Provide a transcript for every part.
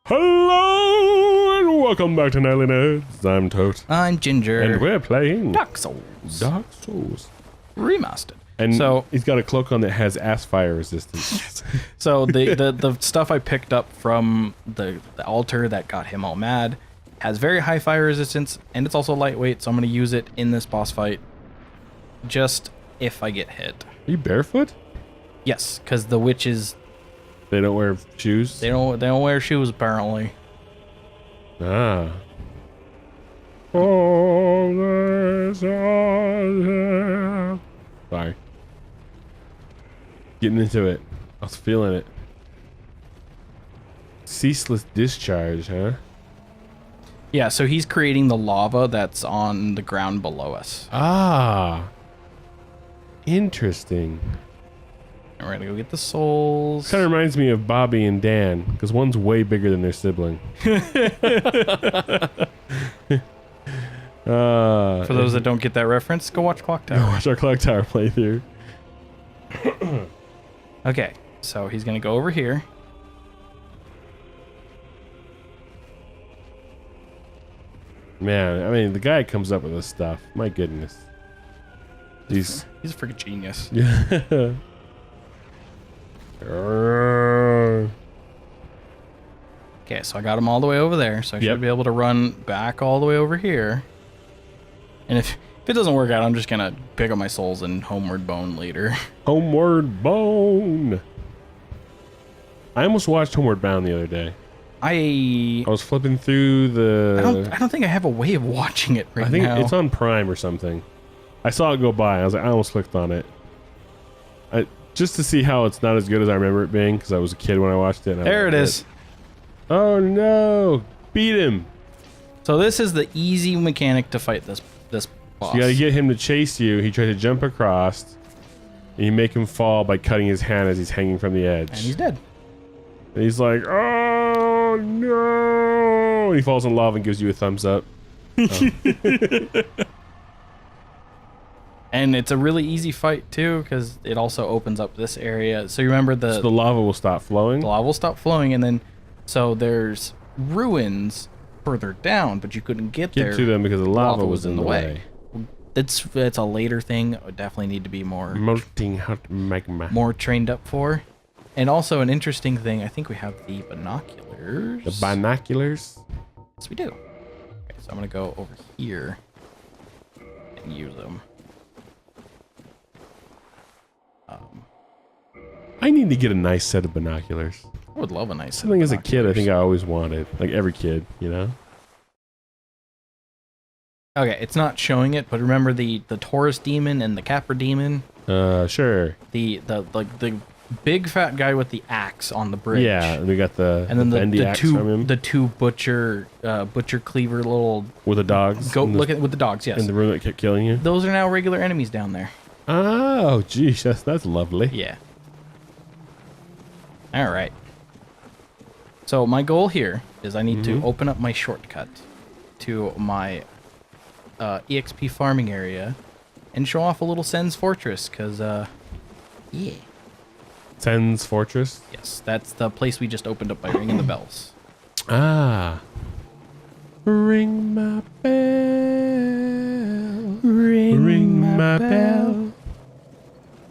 Hello and welcome back to Nightly Nerds. I'm Tote. I'm Ginger. And we're playing Dark Souls. Dark Souls. Remastered. And so he's got a cloak on that has ass fire resistance. So the stuff I picked up from the altar that got him all mad has very high fire resistance, and it's also lightweight, so I'm going to use it in this boss fight just if I get hit. Are you barefoot? Yes, because the witches... They don't wear shoes? They don't wear shoes, apparently. Ah. Oh, sorry. Getting into it. I was feeling it. Ceaseless Discharge, huh? Yeah, so he's creating the lava that's on the ground below us. Ah. Interesting. We're gonna go get the souls. Kind of reminds me of Bobby and Dan, because one's way bigger than their sibling. For those that don't get that reference, go watch Clock Tower. Watch our Clock Tower playthrough. Okay, so he's gonna go over here. Man, I mean, the guy comes up with this stuff. My goodness. He's a freaking genius. Yeah. Okay, so I got him all the way over there, so I should be able to run back all the way over here. And if it doesn't work out, I'm just gonna pick up my souls and homeward bone later. Homeward Bone. I almost watched Homeward Bound the other day. I was flipping through the... I don't think I have a way of watching it right now. I think it's on Prime or something. I saw it go by. I was like, I almost clicked on it. Just to see how it's not as good as I remember it being, because I was a kid when I watched it. There it is. Oh no! Beat him! So this is the easy mechanic to fight this boss. So you gotta get him to chase you. He tries to jump across, and you make him fall by cutting his hand as he's hanging from the edge. And he's dead. And he's like, oh no! And he falls in lava and gives you a thumbs up. Oh. And it's a really easy fight too, because it also opens up this area. So you remember so the lava will stop flowing? The lava will stop flowing, and then so there's ruins further down, but you couldn't get there to them because the lava was in the way. It's a later thing. I definitely need to be more molting hot magma. More trained up for. And also an interesting thing, I think we have the binoculars. The binoculars? Yes, we do. Okay, so I'm gonna go over here and use them. I need to get a nice set of binoculars. I would love a nice set. Something as a kid, I think I always wanted. Like every kid, you know? Okay, it's not showing it, but remember the Taurus demon and the Capra demon? Sure. The big fat guy with the axe on the bridge. Yeah, we got the and then the two butcher cleaver little with the dogs. With the dogs, yes. In the room that kept killing you. Those are now regular enemies down there. Oh, geez, that's lovely. Yeah. All right. So my goal here is I need to open up my shortcut to my EXP farming area and show off a little Sen's Fortress, because yeah. Sen's Fortress? Yes, that's the place we just opened up by ringing the bells. Ah. Ring my bell. Ring my bell.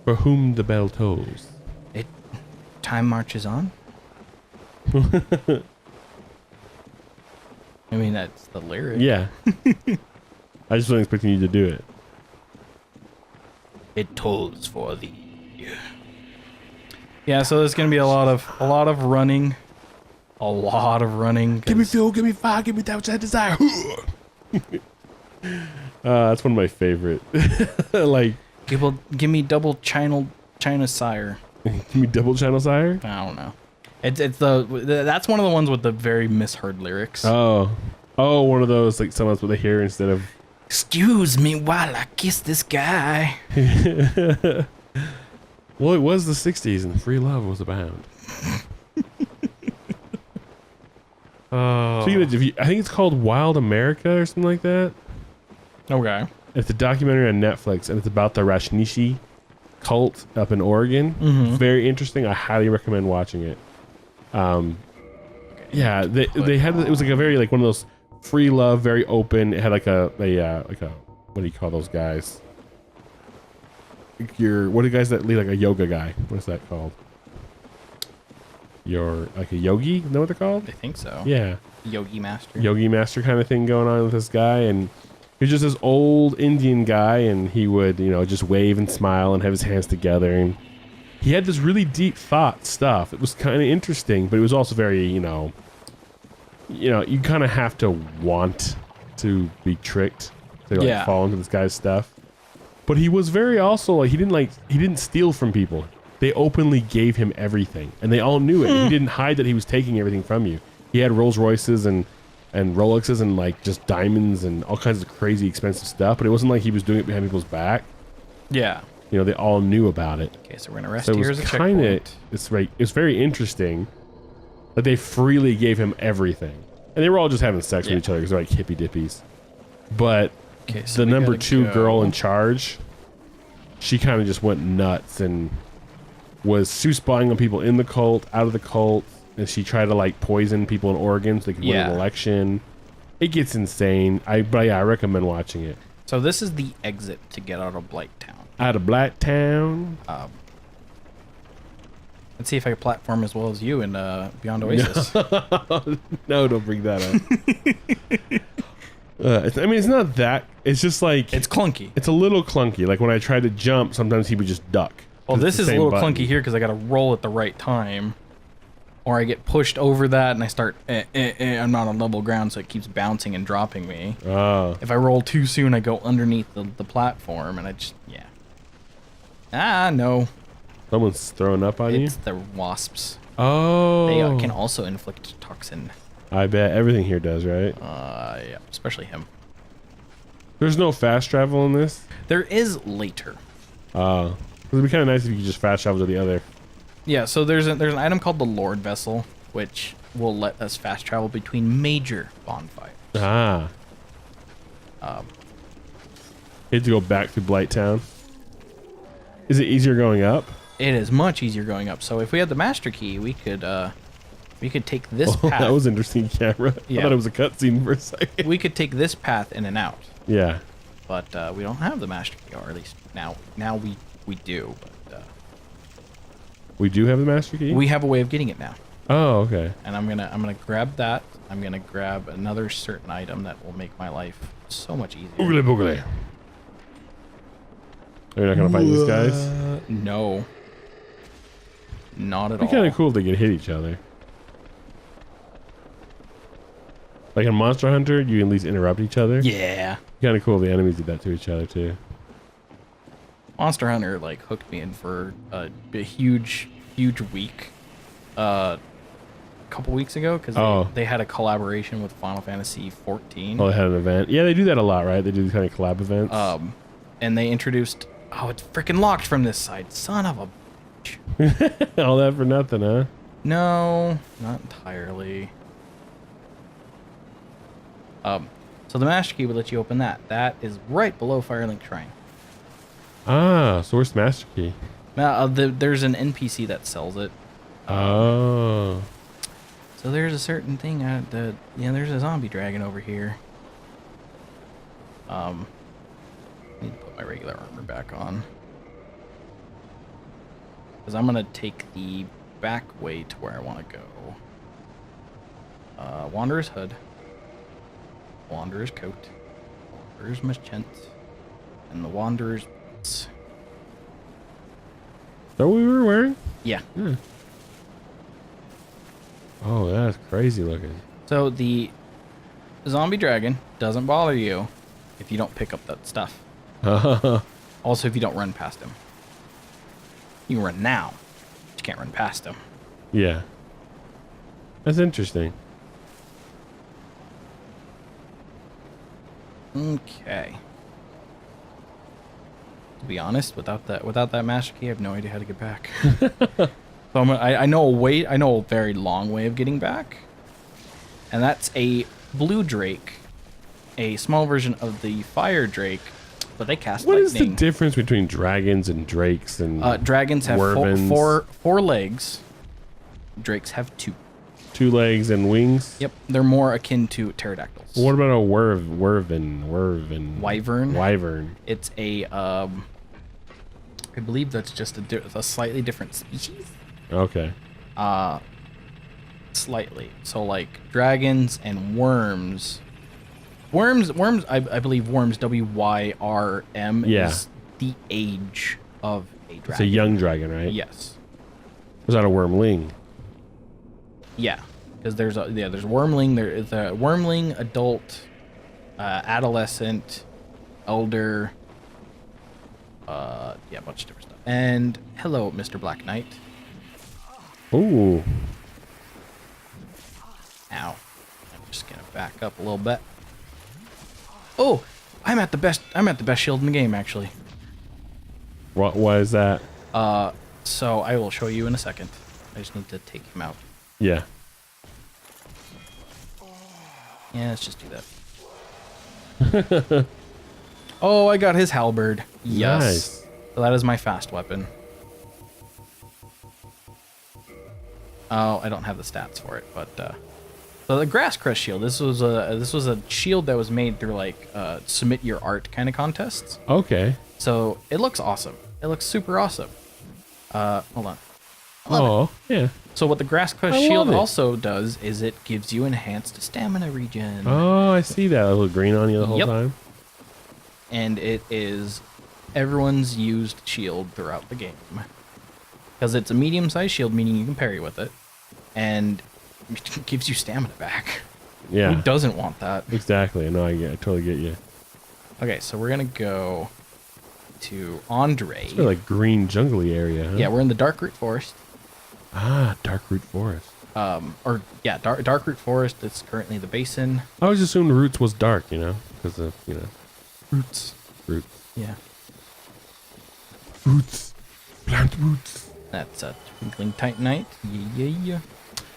For whom the bell tolls. Time marches on. I mean, that's the lyric. Yeah. I just wasn't expecting you to do it. It tolls for thee. Yeah, so there's gonna be a lot of running. A lot of running. Give me fuel, give me fire, give me that which I desire. That's one of my favorite. Like, people give me double China Sire. Give me double channel sire? I don't know. It's that's one of the ones with the very misheard lyrics. Oh, one of those like someone's with a hair instead of. Excuse me while I kiss this guy. Well, it was the '60s and free love was abound. Speaking of, I think it's called Wild America or something like that. Okay. It's a documentary on Netflix and it's about the Rashnishi cult up in Oregon. Very interesting. I highly recommend watching it. Yeah, they had, it was like a very like one of those free love, very open. It had like a what do you call those guys? What are guys that lead, like a yoga guy? What is that called? You're like a yogi? You know what they're called? I think so. Yeah. Yogi master. Yogi master kind of thing going on with this guy, and he was just this old Indian guy, and he would, you know, just wave and smile and have his hands together, and he had this really deep thought stuff. It was kind of interesting, but it was also very, you know, you kind of have to want to be tricked to like fall into this guy's stuff. But he was very also like he didn't steal from people. They openly gave him everything, and they all knew it. He didn't hide that he was taking everything from you. He had Rolls Royces and Rolexes and like just diamonds and all kinds of crazy expensive stuff. But it wasn't like he was doing it behind people's back. Yeah. You know, they all knew about it. Okay, so we're gonna rest So here as a checkpoint. It's very interesting that they freely gave him everything, and they were all just having sex with each other because they're like hippy dippies. But Okay, so the number 2 girl in charge, she kind of just went nuts and was spying on people in the cult, out of the cult, and she tried to like poison people in Oregon so they could win an election. It gets insane. But I recommend watching it. So this is the exit to get out of Blighttown. Out of Blacktown. Let's see if I can platform as well as you in Beyond Oasis. No, don't bring that up. I mean, it's not that. It's just like It's clunky. it's a little clunky. Like when I try to jump, sometimes he would just duck. Well, 'Cause this it's is the a same little button. clunky here because I got to roll at the right time, or I get pushed over that and I start. I'm not on level ground, so it keeps bouncing and dropping me. Oh, If I roll too soon, I go underneath the platform, and I just no. someone's throwing up on you. It's the wasps. Oh, They can also inflict toxin. I bet everything here does, right? Yeah, especially him. There's no fast travel in this. There is later. It'd be kind of nice if you could just fast travel to the other. Yeah, so there's an item called the Lord Vessel, which will let us fast travel between major bonfires. Ah. You have to go back through Blighttown. Is it easier going up? It is much easier going up. So if we had the master key, we could take this path. That was interesting camera. Yeah. I thought it was a cutscene for a second. We could take this path in and out. Yeah. But we don't have the master key, or at least now we do. But We do have the master key? we have a way of getting it now. Oh, okay. And I'm gonna grab that. I'm gonna grab another certain item that will make my life so much easier. Boogly boogly. Are you not gonna fight these guys? No. Not at It'd all. be kind of cool if they could hit each other. Like in Monster Hunter, you can at least interrupt each other. Yeah. Kind of cool if the enemies did that to each other too. Monster Hunter like hooked me in for a huge week. A couple weeks ago because they had a collaboration with Final Fantasy 14. Oh, they had an event. Yeah, they do that a lot, right? They do these kind of collab events. And they introduced. Oh, it's freaking locked from this side. Son of a. All that for nothing, huh? No, not entirely. So the master key would let you open that. That is right below Firelink Shrine. Ah, so where's Master Key? Now there's an NPC that sells it. Oh. So there's a certain thing. There's a zombie dragon over here. I need to put my regular armor back on. Because I'm going to take the back way to where I want to go. Wanderer's Hood. Wanderer's Coat. Wanderer's Machent. And the Wanderer's Boots. Is that what we were wearing? Yeah. Hmm. Oh, that's crazy looking. So the zombie dragon doesn't bother you if you don't pick up that stuff. Also, if you don't run past him. You can run now, but you can't run past him. Yeah. That's interesting. Okay. To be honest, without that master key, I have no idea how to get back. So I know a very long way of getting back, and that's a blue drake, a small version of the fire drake, but they cast What is lightning. the difference between dragons and drakes and Dragons have Wervins? four legs. Drakes have 2. 2 legs and wings? Yep, they're more akin to pterodactyls. What about a wyvern? Wyvern? Wyvern. It's a, I believe that's just a slightly different species. Okay. Slightly. So like dragons and worms. Worms. I believe worms. WYRM Yeah. is the age of a dragon. It's a young dragon, right? Yes. Was that a wormling? Yeah. Because there's wormling. There is a wormling, adult, adolescent, elder. Yeah, a bunch of different stuff. And hello, Mr. Black Knight. Ooh. Ow. I'm just gonna back up a little bit. Oh, I'm at the best shield in the game, actually. What was that? So I will show you in a second. I just need to take him out. Yeah. Yeah, let's just do that. Oh, I got his halberd. Yes. Nice. So that is my fast weapon. Oh, I don't have the stats for it, but so the grass crest shield. This was a shield that was made through like submit your art kind of contests. Okay. So it looks awesome. It looks super awesome. Hold on. Oh, yeah. So what the grass crest I love shield it. also does is it gives you enhanced stamina regen. Oh, I see that. A little green on you the whole Yep. time. And it is everyone's used shield throughout the game. Because it's a medium-sized shield, meaning you can parry with it. And it gives you stamina back. Yeah. Who doesn't want that? Exactly. No, I totally get you. Okay, so we're going to go to Andre. It's like green jungly area, huh? Yeah, we're in the Dark Root Forest. Ah, dark root forest. Dark Root Forest. It's currently the basin. I always assumed roots was dark, because of, Roots. roots. Yeah. Roots. Plant roots. That's a Twinkling Titanite. Yeah. Have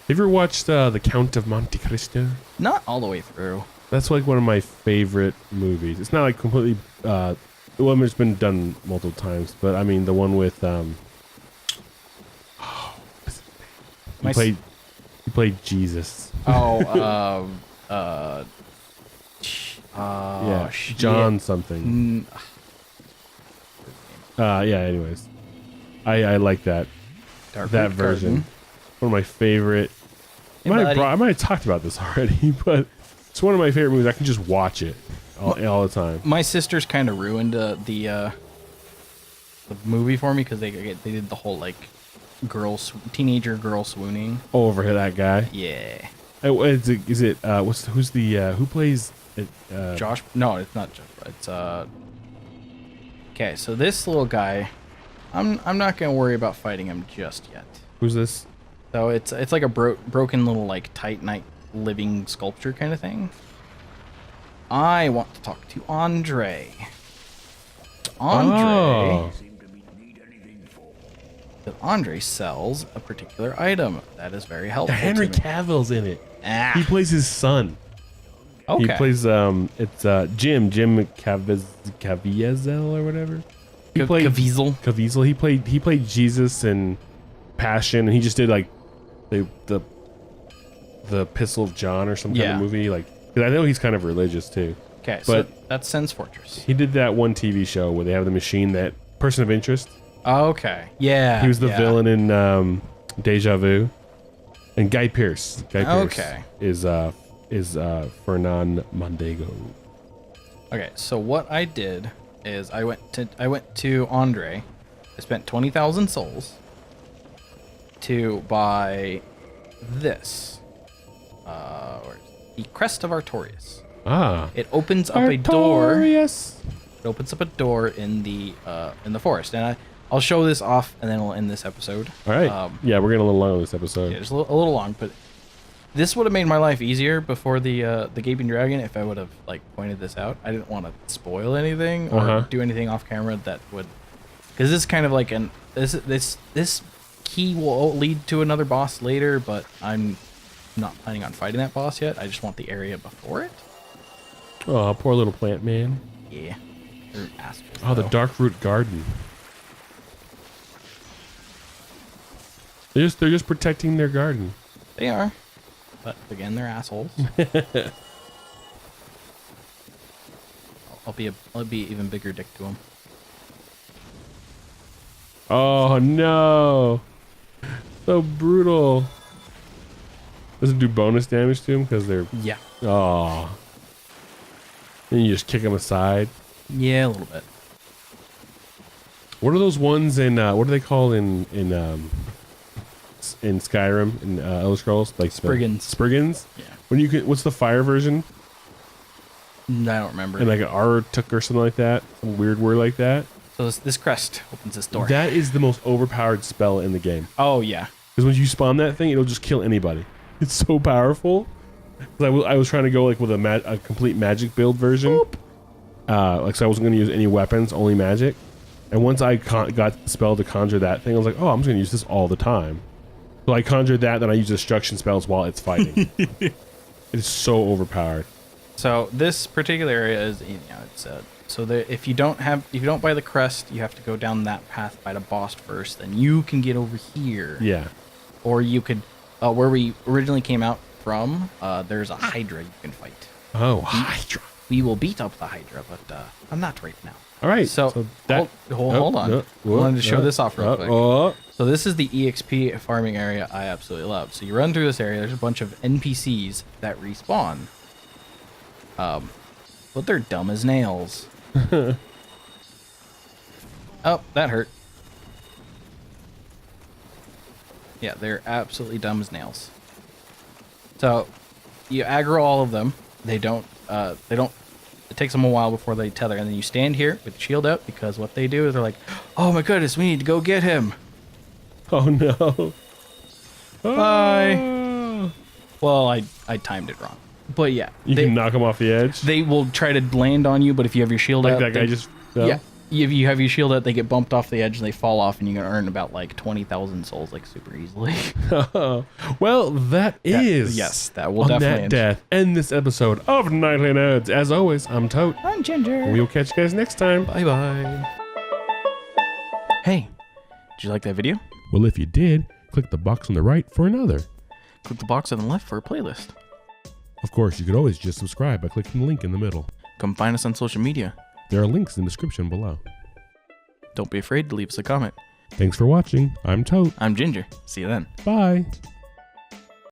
you ever watched The Count of Monte Cristo? Not all the way through. That's like one of my favorite movies. It's not like completely, it's been done multiple times, but I mean the one with, he played Jesus. Oh, Yeah, John something. Yeah, anyways. I like that Dark that Root version. Garden. One of my favorite. Hey, I might have talked about this already, but it's one of my favorite movies. I can just watch it all the time. My sisters kind of ruined the movie for me because they did the whole like teenager girl swooning. Over that guy. Yeah. Is it who plays it? Josh? No, it's not Josh. It's Okay, so this little guy, I'm not gonna worry about fighting him just yet. Who's this? So it's like a broken little like Titanite living sculpture kind of thing. I want to talk to Andre. Oh. Andre sells a particular item that is very helpful. Henry to me. Cavill's in it. Ah, He plays his son. okay. He plays it's Jim Caviezel or whatever. He played Caviezel. Caviezel. He played Jesus in Passion, and he just did like the Epistle of John or some kind of movie. Like, 'cause I know he's kind of religious too. Okay, so But that's Sen's Fortress. he did that one TV show where they have the machine, that Person of Interest. Okay, yeah. He was the villain in Deja Vu, and Guy Pearce. Okay. is Fernand Mondego. Okay, so what I did is I went to Andre. I spent 20,000 souls to buy this. The Crest of Artorias. Ah. It opens up a door. Artorias. It opens up a door in the forest, and I'll show this off, and then we'll end this episode. All right. Yeah, we're getting a little long on this episode. Yeah, just a little long, but this would have made my life easier before the Gaping Dragon if I would have like pointed this out. I didn't want to spoil anything or do anything off camera that would, because this is kind of like this key will lead to another boss later, but I'm not planning on fighting that boss yet. I just want the area before it. Oh, poor little plant man. Yeah. They're assholes. Oh, the though. dark root garden. They're just protecting their garden. They are. But again, they're assholes. I'll be even bigger dick to them. Oh no! So brutal. Does it do bonus damage to them because they're? Yeah. Oh. And you just kick them aside. Yeah, a little bit. What are those ones in? What are they called in Skyrim in Elder Scrolls? Like Spriggans. Spriggans. Yeah. When you can, what's the fire version? I don't remember. And like an Artuk or something like that. Some weird word like that. So this crest opens this door. That is the most overpowered spell in the game. Oh yeah. Because when you spawn that thing, it'll just kill anybody. It's so powerful. I was trying to go like with a complete magic build version. Like so I wasn't going to use any weapons, only magic. And once I got the spell to conjure that thing, I was like, oh, I'm just going to use this all the time. So I conjured that, then I use destruction spells while it's fighting. It's so overpowered. So this particular area is, it's so that if you don't buy the crest, you have to go down that path, fight a boss first, then you can get over here. Yeah. Or you could, where we originally came out from, there's a Hydra you can fight. Oh, Hydra. We will beat up the Hydra, but I'm not right now. All right. So that, hold on. I wanted to show this off real quick. So this is the EXP farming area I absolutely love. So you run through this area. There's a bunch of NPCs that respawn. But they're dumb as nails. Oh, that hurt. Yeah, they're absolutely dumb as nails. So you aggro all of them. They don't, it takes them a while before they tether, and then you stand here with the shield up, because what they do is they're like, oh my goodness, we need to go get him. Oh no. Bye. Well, I timed it wrong. But yeah. You can knock them off the edge? They will try to land on you, but if you have your shield like up... that guy just... Yeah. If you have your shield up, they get bumped off the edge and they fall off, and you can earn about like 20,000 souls like super easily. Well, that is... Yes, that will on definitely that death end this episode of Nightly Nerds. As always, I'm Tote. I'm Ginger. We'll catch you guys next time. Bye-bye. Hey, did you like that video? Well, if you did, click the box on the right for another. Click the box on the left for a playlist. Of course, you could always just subscribe by clicking the link in the middle. Come find us on social media. There are links in the description below. Don't be afraid to leave us a comment. Thanks for watching. I'm Tote. I'm Ginger. See you then. Bye.